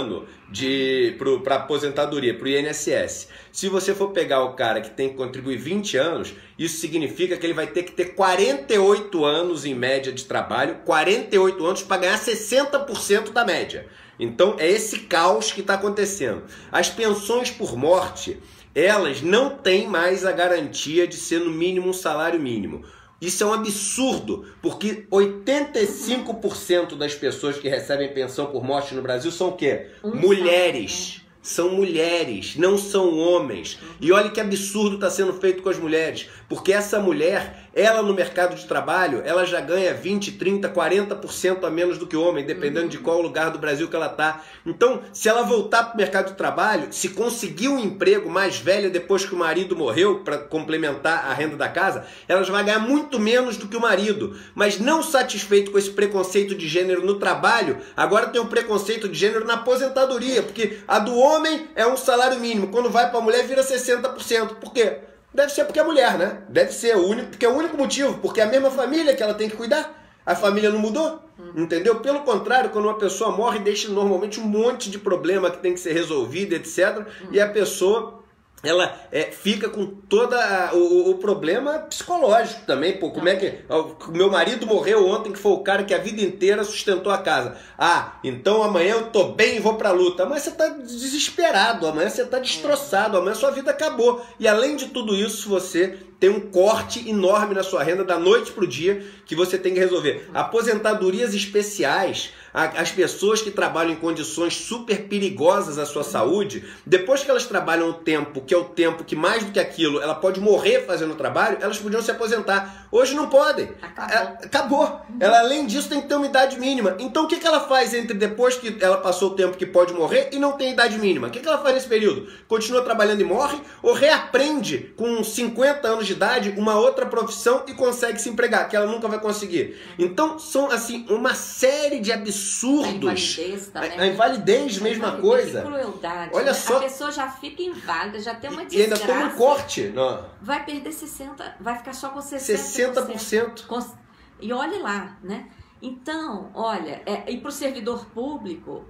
para aposentadoria, para o INSS. Se você for pegar o cara que tem que contribuir 20 anos, isso significa que ele vai ter que ter 48 anos em média de trabalho, 48 anos para ganhar 60% da média. Então é esse caos que está acontecendo. As pensões por morte, elas não têm mais a garantia de ser no mínimo um salário mínimo. Isso é um absurdo, porque 85% das pessoas que recebem pensão por morte no Brasil são o quê? Mulheres. São mulheres, não são homens. E olha que absurdo está sendo feito com as mulheres, porque essa mulher, ela no mercado de trabalho, ela já ganha 20, 30, 40% a menos do que o homem, dependendo de qual lugar do Brasil que ela está. Então, se ela voltar para o mercado de trabalho, se conseguir um emprego mais velho depois que o marido morreu, para complementar a renda da casa, ela já vai ganhar muito menos do que o marido. Mas não satisfeito com esse preconceito de gênero no trabalho, agora tem um preconceito de gênero na aposentadoria, porque a do homem é um salário mínimo, quando vai para a mulher vira 60%. Por quê? Deve ser porque é mulher, né? Deve ser o único, porque é o único motivo, porque é a mesma família que ela tem que cuidar. A família não mudou, entendeu? Pelo contrário, quando uma pessoa morre, deixa normalmente um monte de problema que tem que ser resolvido, etc. E a pessoa, ela fica com todo o problema psicológico também. Pô, como é que o meu marido morreu ontem, que foi o cara que a vida inteira sustentou a casa. Ah, então amanhã eu tô bem e vou pra luta. Amanhã você tá desesperado, amanhã você tá destroçado, amanhã sua vida acabou. E além de tudo isso, você tem um corte enorme na sua renda da noite pro dia que você tem que resolver. Aposentadorias especiais, As pessoas que trabalham em condições super perigosas à sua saúde, depois que elas trabalham o tempo, que é o tempo que mais do que aquilo, ela pode morrer fazendo o trabalho, elas podiam se aposentar. Hoje não podem. Acabou. Ela, além disso, tem que ter uma idade mínima. Então o que ela faz entre depois que ela passou o tempo que pode morrer e não tem idade mínima? O que ela faz nesse período? Continua trabalhando e morre? Ou reaprende com 50 anos de idade uma outra profissão e consegue se empregar, que ela nunca vai conseguir? Então são assim uma série de absurdos. A invalidez também. A invalidez, mesma coisa. Crueldade. Olha só. A pessoa já fica inválida, já tem uma desgraça. E ainda toma um corte. Não. Vai perder 60%, vai ficar só com 60%. E olhe lá, né? Então, olha, e para o servidor público,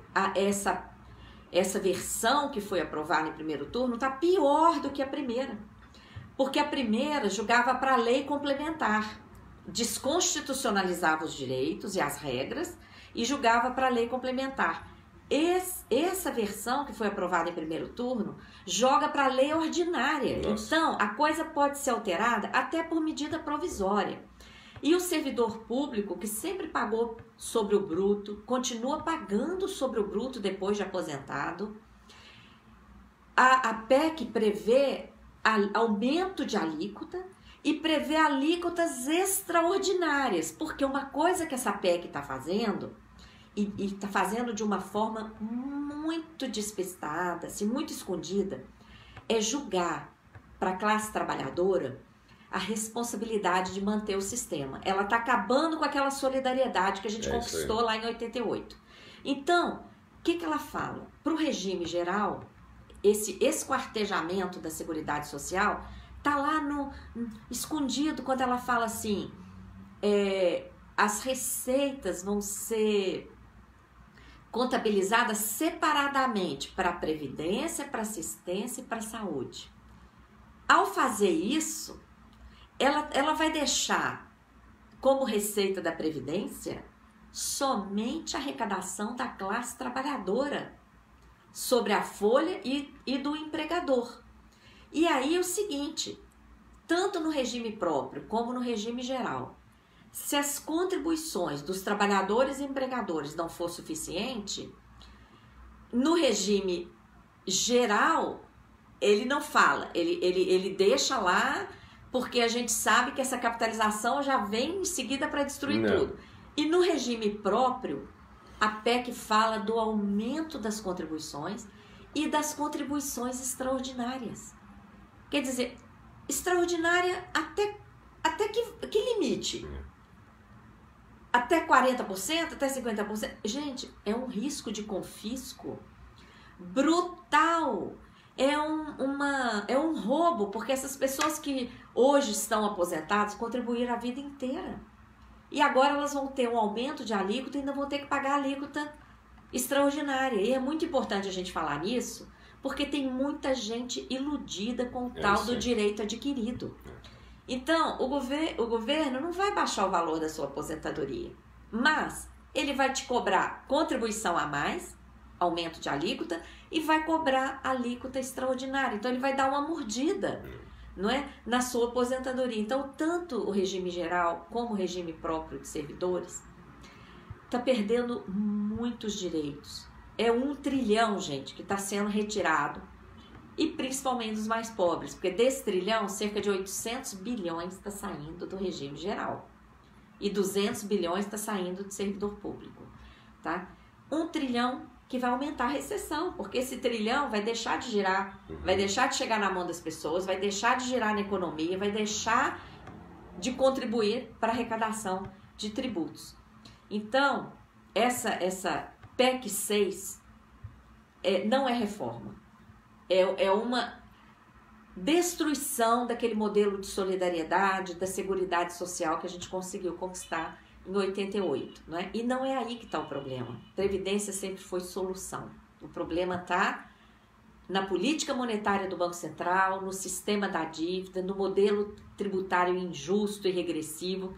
essa versão que foi aprovada em primeiro turno está pior do que a primeira. Porque a primeira julgava para a lei complementar, desconstitucionalizava os direitos e as regras e julgava para a lei complementar. Essa versão que foi aprovada em primeiro turno joga para a lei ordinária. Nossa. Então, a coisa pode ser alterada até por medida provisória. E o servidor público, que sempre pagou sobre o bruto, continua pagando sobre o bruto depois de aposentado. A PEC prevê aumento de alíquota e prevê alíquotas extraordinárias, porque uma coisa que essa PEC está fazendo, e está fazendo de uma forma muito despistada, assim, muito escondida, é julgar para a classe trabalhadora a responsabilidade de manter o sistema. Ela está acabando com aquela solidariedade que a gente conquistou lá em 88. Então, o que ela fala? Para o regime geral, esse esquartejamento da Seguridade Social está lá escondido quando ela fala assim, as receitas vão ser contabilizadas separadamente para a Previdência, para a Assistência e para a Saúde. Ao fazer isso, ela vai deixar como receita da Previdência somente a arrecadação da classe trabalhadora sobre a folha e do empregador. E aí é o seguinte, tanto no regime próprio como no regime geral, se as contribuições dos trabalhadores e empregadores não for suficiente, no regime geral ele não fala, ele deixa lá, porque a gente sabe que essa capitalização já vem em seguida para destruir tudo. E no regime próprio, a PEC fala do aumento das contribuições e das contribuições extraordinárias. Quer dizer, extraordinária até que limite? Até 40%, até 50%? Gente, é um risco de confisco brutal. É um roubo, porque essas pessoas que hoje estão aposentadas contribuíram a vida inteira. E agora elas vão ter um aumento de alíquota e ainda vão ter que pagar a alíquota extraordinária. E é muito importante a gente falar nisso, porque tem muita gente iludida com o tal do direito adquirido. Então, o governo não vai baixar o valor da sua aposentadoria, mas ele vai te cobrar contribuição a mais, aumento de alíquota, e vai cobrar alíquota extraordinária. Então, ele vai dar uma mordida, não é, na sua aposentadoria. Então, tanto o regime geral como o regime próprio de servidores está perdendo muitos direitos. É 1 trilhão, gente, que está sendo retirado, e principalmente dos mais pobres, porque desse trilhão, cerca de 800 bilhões está saindo do regime geral e 200 bilhões está saindo do servidor público, tá? 1 trilhão que vai aumentar a recessão, porque esse trilhão vai deixar de girar, vai deixar de chegar na mão das pessoas, vai deixar de girar na economia, vai deixar de contribuir para a arrecadação de tributos. Então, essa PEC 6 não é reforma, é uma destruição daquele modelo de solidariedade, da seguridade social que a gente conseguiu conquistar em 88, não é? E não é aí que está o problema. Previdência sempre foi solução. O problema está na política monetária do Banco Central, no sistema da dívida, no modelo tributário injusto e regressivo,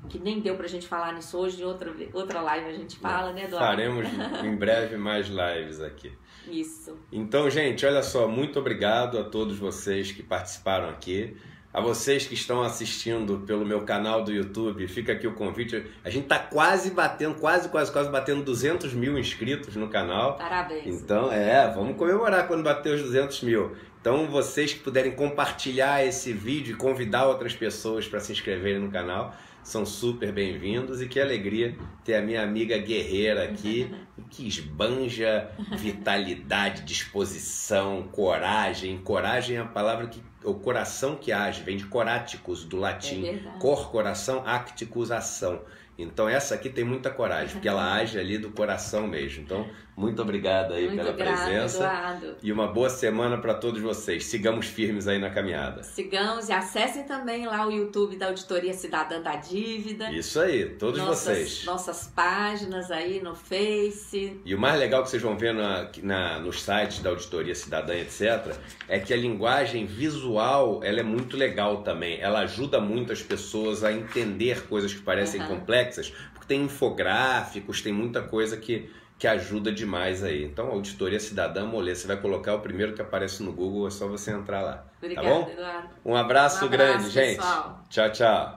que nem deu pra gente falar nisso hoje, em outra live a gente fala, né, Eduardo? Faremos em breve mais lives aqui. Isso. Então, gente, olha só, muito obrigado a todos vocês que participaram aqui. A vocês que estão assistindo pelo meu canal do YouTube, fica aqui o convite. A gente tá quase batendo, quase batendo 200 mil inscritos no canal. Parabéns. Então, vamos comemorar quando bater os 200 mil. Então, vocês que puderem compartilhar esse vídeo e convidar outras pessoas para se inscreverem no canal, são super bem-vindos. E que alegria ter a minha amiga guerreira aqui, que esbanja vitalidade, disposição, coragem. Coragem é a palavra que o coração que age, vem de coraticus, do latim. Cor, coração, acticus, ação. Então essa aqui tem muita coragem, porque ela age ali do coração mesmo. Então, muito obrigado aí pela presença. Eduardo. E uma boa semana para todos vocês. Sigamos firmes aí na caminhada. Sigamos e acessem também lá o YouTube da Auditoria Cidadã da Dívida. Isso aí, todos vocês. Nossas páginas aí no Face. E o mais legal que vocês vão ver nos sites da Auditoria Cidadã, etc., é que a linguagem visual ela é muito legal também. Ela ajuda muito as pessoas a entender coisas que parecem complexas, porque tem infográficos, tem muita coisa que ajuda demais aí. Então, Auditoria Cidadã, Molê, você vai colocar o primeiro que aparece no Google, é só você entrar lá. Obrigada, tá bom? Eduardo. Um abraço grande, gente. Pessoal. Tchau, tchau.